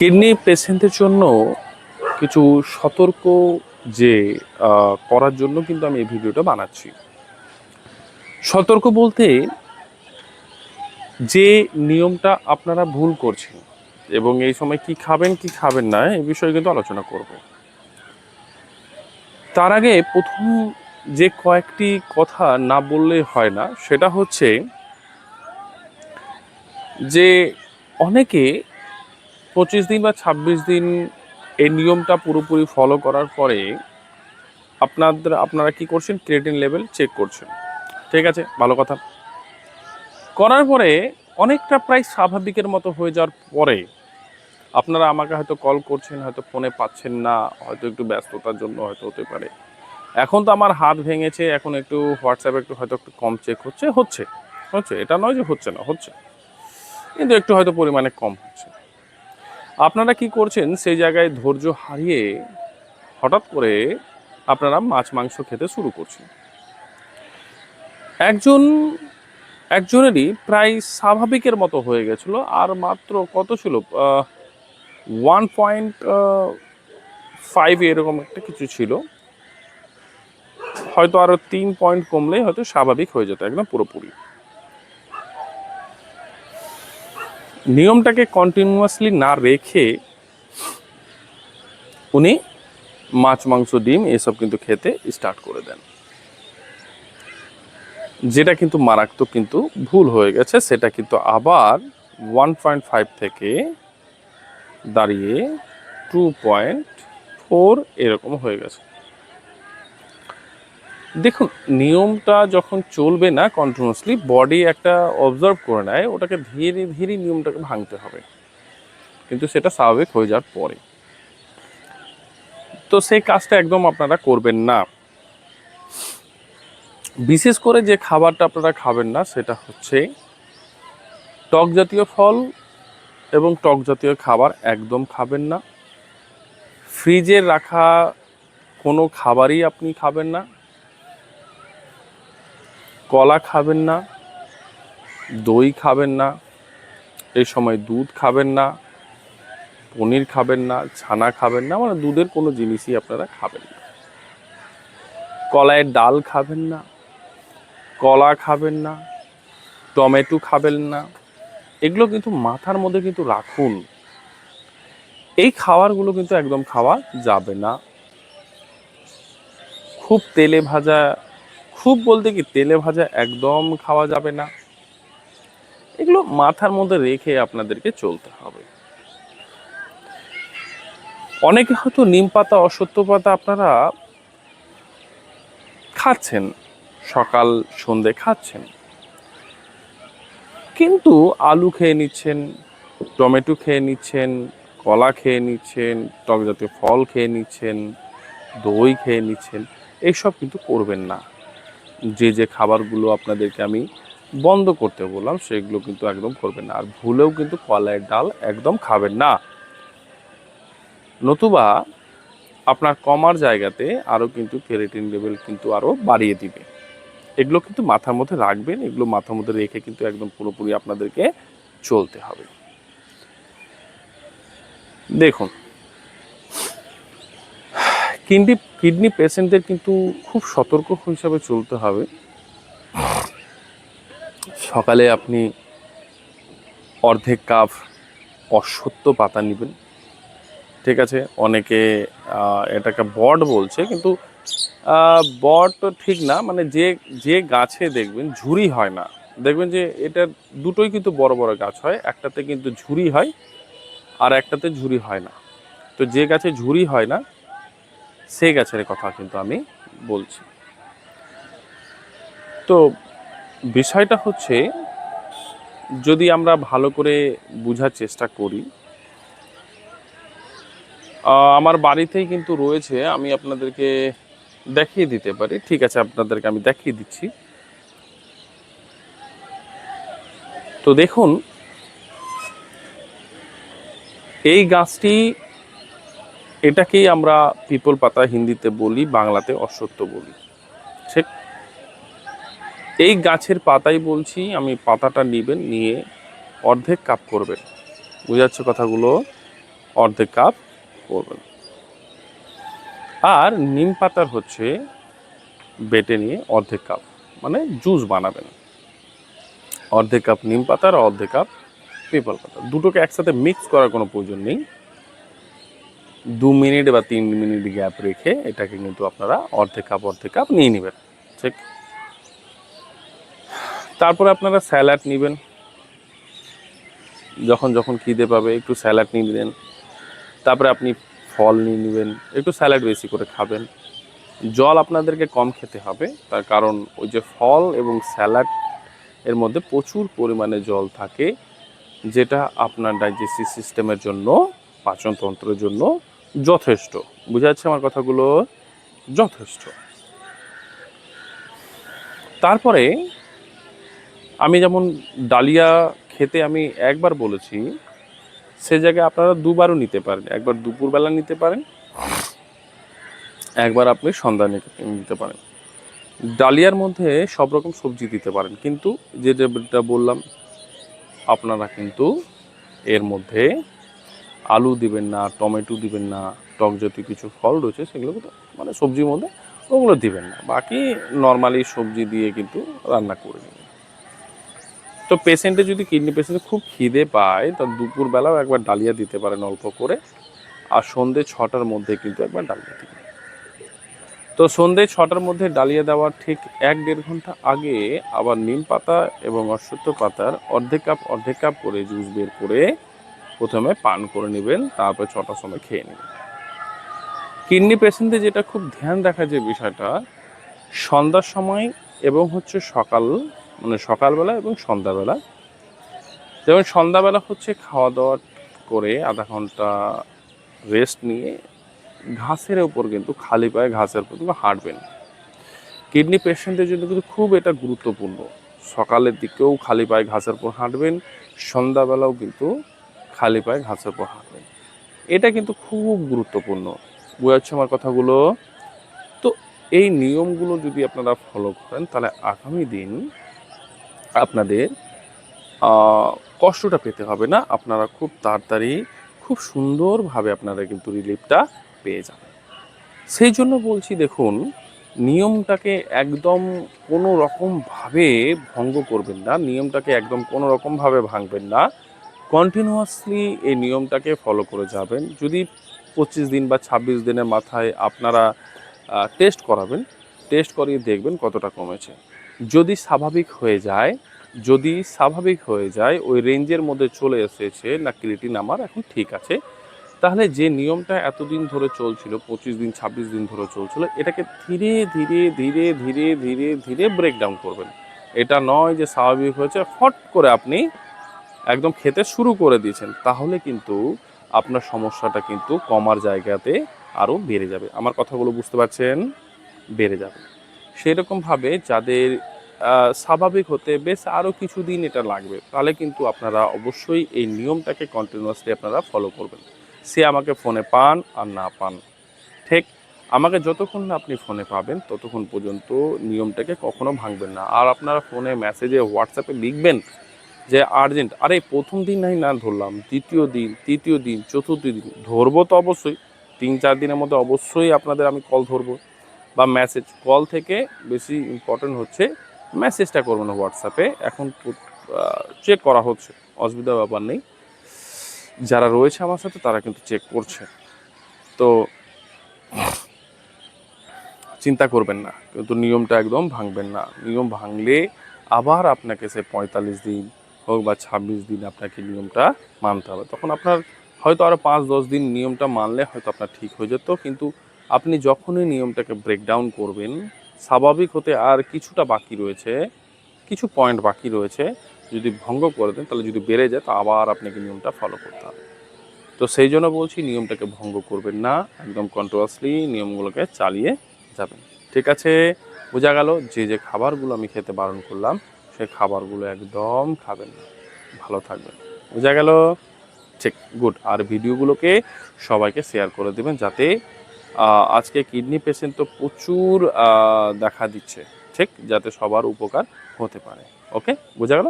Kidney পেশেন্টের জন্য কিছু সতর্ক যে করার জন্য কিন্তু আমি এই ভিডিওটা বানাচ্ছি। সতর্ক বলতে যে নিয়মটা আপনারা ভুল করছেন এবং এই সময় কি খাবেন কি খাবেন না এই বিষয়ে কিন্তু আলোচনা করব। তার আগে প্রথম যে কয়েকটি কথা না বললে হয় না সেটা হচ্ছে যে অনেকে 25 দিন বা 26 দিন এই নিয়মটা পুরোপুরি ফলো করার পরে আপনারা কি করছেন, ক্রিয়েটিন লেভেল চেক করছেন। ঠিক আছে, ভালো কথা। করার পরে অনেকটা প্রায় স্বাভাবিকের মতো হয়ে যাওয়ার পরে আপনারা আমাকে হয়তো কল করছেন, হয়তো ফোনে পাচ্ছেন না, হয়তো একটু ব্যস্ততার জন্য হয়তো হতে পারে। এখন তো আমার হাত ভেঙেছে, এখন একটু হোয়াটসঅ্যাপে হয়তো একটু কম চেক হচ্ছে হচ্ছে হচ্ছে এটা নয় যে হচ্ছে না, হচ্ছে, কিন্তু একটু হয়তো পরিমাণে কম হচ্ছে। আপনারা কি করছেন, সেই জায়গায় ধৈর্য হারিয়ে হঠাৎ করে আপনারা মাছ মাংস খেতে শুরু করছেন। একজনেরই প্রায় স্বাভাবিকের মতো হয়ে গেছিল, আর মাত্র কত ছিল, 1.5 এরকম একটা কিছু ছিল, হয়তো আরো 3 পয়েন্ট কমলেই হয়তো স্বাভাবিক হয়ে যেত একদম পুরোপুরি। নিয়মটাকে কন্টিনিউয়াসলি না রেখে উনি মাছ মাংস ডিম এসব কিন্তু খেতে স্টার্ট করে দেন, যেটা কিন্তু মারাত্মক কিন্তু ভুল হয়ে গেছে। সেটা কিন্তু আবার 1.5 থেকে দাঁড়িয়ে 2.4 এরকম হয়ে গেছে। দেখুন, নিয়মটা যখন চলবে না কন্টিনিউয়াসলি, বডি একটা অবজার্ভ করে নেয়, ওটাকে ধীরে ধীরে নিয়মটাকে ভাঙতে হবে, কিন্তু সেটা স্বাভাবিক হয়ে যাওয়ার পরে। তো সেই কাজটা একদম আপনারা করবেন না। বিশেষ করে যে খাবারটা আপনারা খাবেন না সেটা হচ্ছে টক জাতীয় ফল এবং টক জাতীয় খাবার একদম খাবেন না। ফ্রিজে রাখা কোনো খাবারই আপনি খাবেন না। কলা খাবেন না, দই খাবেন না, এই সময় দুধ খাবেন না, পনির খাবেন না, ছানা খাবেন না, মানে দুধের কোনো জিনিসই আপনারা খাবেন না। কলাইয়ের ডাল খাবেন না, কলা খাবেন না, টমেটো খাবেন না। এগুলো কিন্তু মাথার মধ্যে কিন্তু রাখুন, এই খাবারগুলো কিন্তু একদম খাওয়া যাবে না। খুব তেলে ভাজা, খুব বলতে কি তেলে ভাজা একদম খাওয়া যাবে না। এগুলো মাথার মধ্যে রেখে আপনাদেরকে চলতে হবে। অনেকে হয়তো নিম পাতা, অশ্বত্থ পাতা আপনারা খাচ্ছেন, সকাল সন্ধে খাচ্ছেন, কিন্তু আলু খেয়ে নিচ্ছেন, টমেটো খেয়ে নিচ্ছেন, কলা খেয়ে নিচ্ছেন, টক জাতীয় ফল খেয়ে নিচ্ছেন, দই খেয়ে নিচ্ছেন। এইসব কিন্তু করবেন না। যে যে খাবারগুলো আপনাদেরকে আমি বন্ধ করতে বললাম সেগুলো কিন্তু একদম করবেন না। আর ভুলেও কিন্তু কলাইয়ের ডাল একদম খাবেন না, নতুবা আপনার কমার জায়গাতে আরও কিন্তু ক্রিয়েটিন লেভেল কিন্তু আরও বাড়িয়ে দিবে। এগুলো কিন্তু মাথার মধ্যে রাখবেন, এগুলো মাথার মধ্যে রেখে কিন্তু একদম পুরোপুরি আপনাদেরকে চলতে হবে। দেখুন, কিডনি পেশেন্টদের কিন্তু খুব সতর্ক হিসাবে চলতে হবে। সকালে আপনি অর্ধেক কাপ অশ্বত্থ পাতা নেবেন। ঠিক আছে, অনেকে এটাকে বট বলছে, কিন্তু বট তো ঠিক না, মানে যে যে গাছে দেখবেন ঝুরি হয় না, দেখবেন যে এটা দুটোই কিন্তু বড় বড় গাছ হয়, একটাতে কিন্তু ঝুরি হয় আর একটাতে ঝুরি হয় না। তো যে গাছে ঝুরি হয় না সেই গাছের কথা কিন্তু আমি বলছি। তো বিষয়টা হচ্ছে, যদি আমরা ভালো করে বোঝার চেষ্টা করি, আমার বাড়িতেই কিন্তু রয়েছে, আমি আপনাদেরকে দেখিয়ে দিতে পারি। ঠিক আছে, আপনাদেরকে আমি দেখিয়ে দিচ্ছি। তো দেখুন, এই গাছটি, এটাকেই আমরা পিপল পাতা হিন্দিতে বলি, বাংলাতে অশ্বত্থ বলি। ঠিক এই গাছের পাতাই বলছি আমি, পাতাটা নেবেন, নিয়ে অর্ধেক কাপ করবেন। বুঝাচ্ছে কথাগুলো? অর্ধেক কাপ করবেন। আর নিম পাতার হচ্ছে বেটে নিয়ে অর্ধেক কাপ, মানে জুস বানাবেন। অর্ধেক কাপ নিম পাতা আর অর্ধেক কাপ পিপল পাতা, দুটোকে একসাথে মিক্স করার কোনো প্রয়োজন নেই। 2 মিনিট বা 3 মিনিট গ্যাপ রেখে এটাকে কিন্তু আপনারা অর্ধেক কাপ নিয়ে নেবেন। ঠিক, তারপরে আপনারা স্যালাড নেবেন। যখন যখন খিদে পাবে একটু স্যালাড নিয়ে নিলেন। তারপরে আপনি ফল নিয়ে নেবেন, একটু স্যালাড বেশি করে খাবেন। জল আপনাদেরকে কম খেতে হবে, তার কারণ ওই যে ফল এবং স্যালাড এর মধ্যে প্রচুর পরিমাণে জল থাকে, যেটা আপনার ডাইজেস্টিভ সিস্টেমের জন্য, পাচনতন্ত্রের জন্য যথেষ্ট। বুঝা যাচ্ছে আমার কথাগুলো? যথেষ্ট। তারপরে আমি যেমন ডালিয়া খেতে আমি একবার বলেছি, সে জায়গায় আপনারা দুবারও নিতে পারেন। একবার দুপুরবেলা নিতে পারেন, একবার আপনি সন্ধ্যা নিতে পারেন। ডালিয়ার মধ্যে সব রকম সবজি দিতে পারেন, কিন্তু যেটা বললাম, আপনারা কিন্তু এর মধ্যে আলু দিবেন না, টমেটো দিবেন না, টক জাতীয় কিছু ফল রয়েছে সেগুলো মানে সবজির মধ্যে ওগুলো দিবেন না। বাকি নর্মালি সবজি দিয়ে কিন্তু রান্না করে নেবেন। তো পেশেন্টে যদি কিডনি পেশেন্টে খুব খিদে পায়, তো দুপুরবেলাও একবার ডালিয়া দিতে পারেন অল্প করে, আর সন্ধ্যে 6টার মধ্যে কিন্তু একবার ডালিয়া দিবেন। তো সন্ধ্যে 6টার মধ্যে ডালিয়া দেওয়ার ঠিক 1-1.5 ঘন্টা আগে আবার নিম পাতা এবং অশ্বত্থ পাতার অর্ধেক কাপ করে জুস বের করে প্রথমে পান করে নেবেন, তারপর 6টার সময় খেয়ে নেবেন। কিডনি পেশেন্টদের যেটা খুব ধ্যান রাখা যে বিষয়টা, সন্ধ্যার সময় এবং হচ্ছে সকালবেলা এবং সন্ধ্যাবেলা। যেমন সন্ধ্যাবেলা হচ্ছে খাওয়া দাওয়া করে আধা ঘন্টা রেস্ট নিয়ে ঘাসের ওপর কিন্তু খালি পায়ে ঘাসের উপর কিন্তু হাঁটবেন। কিডনি পেশেন্টের জন্য কিন্তু খুব এটা গুরুত্বপূর্ণ। সকালের দিকেও খালি পায়ে ঘাসের উপর হাঁটবেন, সন্ধ্যাবেলাও কিন্তু খালি পায়ে ঘাসের উপর হাঁটবেন। এটা কিন্তু খুব গুরুত্বপূর্ণ। বোঝা যাচ্ছে আমার কথাগুলো? তো এই নিয়মগুলো যদি আপনারা ফলো করেন, তাহলে আগামী দিন আপনাদের কষ্টটা পেতে হবে না। আপনারা খুব তাড়াতাড়ি খুব সুন্দরভাবে আপনারা কিন্তু রিলিফটা পেয়ে যাবেন। সেই জন্য বলছি, দেখুন, নিয়মটাকে একদম কোনো রকমভাবে ভঙ্গ করবেন না, নিয়মটাকে একদম কোনো রকমভাবে ভাঙবেন না। কন্টিনিউয়াসলি এই নিয়মটাকে ফলো করে যাবেন। যদি 25 দিন বা 26 দিনের মাথায় আপনারা টেস্ট করাবেন, টেস্ট করিয়ে দেখবেন কতটা কমেছে। যদি স্বাভাবিক হয়ে যায় ওই রেঞ্জের মধ্যে চলে এসেছে, না ক্রিয়েটিন আমার এখন ঠিক আছে, তাহলে যে নিয়মটা এতদিন ধরে চলছিল, 25 দিন 26 দিন ধরে চলছিল, এটাকে ধীরে ধীরে ধীরে ধীরে ধীরে ধীরে ব্রেকডাউন করবেন। এটা নয় যে স্বাভাবিক হয়েছে ফট করে আপনি একদম খেতে শুরু করে দিয়েছেন, তাহলে কিন্তু আপনার সমস্যাটা কিন্তু কমার জায়গাতে আরও বেড়ে যাবে। আমার কথাগুলো বুঝতে পারছেন? বেড়ে যাবে। সেরকমভাবে যাদের স্বাভাবিক হতে বেশ আরও কিছুদিন এটা লাগবে, তাহলে কিন্তু আপনারা অবশ্যই এই নিয়মটাকে কন্টিনিউয়াসলি আপনারা ফলো করবেন। সে আমাকে ফোনে পান আর না পান, ঠিক, আমাকে যতক্ষণ না আপনি ফোনে পাবেন ততক্ষণ পর্যন্ত নিয়মটাকে কখনো ভাঙবেন না। আর আপনারা ফোনে মেসেজে হোয়াটসঅ্যাপে লিখবেন যে আর্জেন্ট, আরে প্রথম দিন না ধরলাম, দ্বিতীয় দিন, তৃতীয় দিন, চতুর্থ দিন ধরবো তো অবশ্যই। 3-4 দিনের মধ্যে অবশ্যই আপনাদের আমি কল ধরবো বা মেসেজ। কল থেকে বেশি ইম্পর্টেন্ট হচ্ছে মেসেজটা করবেন হোয়াটসঅ্যাপে। এখন চেক করা হচ্ছে, অসুবিধার ব্যাপার নেই। যারা রয়েছে আমার সাথে তারা কিন্তু চেক করছে, তো চিন্তা করবেন না, কিন্তু নিয়মটা একদম ভাঙবেন না। নিয়ম ভাঙলে আবার আপনাকে সে 45 দিন হোক বা 26 দিন আপনাকে নিয়মটা মানতে হবে। তখন আপনার হয়তো আরও 5-10 দিন নিয়মটা মানলে হয়তো আপনার ঠিক হয়ে যেত, কিন্তু আপনি যখনই নিয়মটাকে ব্রেকডাউন করবেন, স্বাভাবিক হতে আর কিছুটা বাকি রয়েছে, কিছু পয়েন্ট বাকি রয়েছে, যদি ভঙ্গ করে দেন তাহলে যদি বেড়ে যায় তো আবার আপনাকে নিয়মটা ফলো করতে হবে। তো সেই জন্য বলছি নিয়মটাকে ভঙ্গ করবেন না, একদম কন্টিনিউয়াসলি নিয়মগুলোকে চালিয়ে যাবেন। ঠিক আছে? বোঝা গেল? যে খাবারগুলো আমি খেতে বারণ করলাম সেই খাবারগুলো একদম খাবেন না, ভালো থাকবেন। বোঝা গেল? ঠিক, গুড। আর ভিডিওগুলোকে সবাইকে শেয়ার করে দেবেন, যাতে আজকে কিডনি পেশেন্ট তো প্রচুর দেখা দিচ্ছে, ঠিক, যাতে সবার উপকার হতে পারে। ওকে, বোঝা গেল?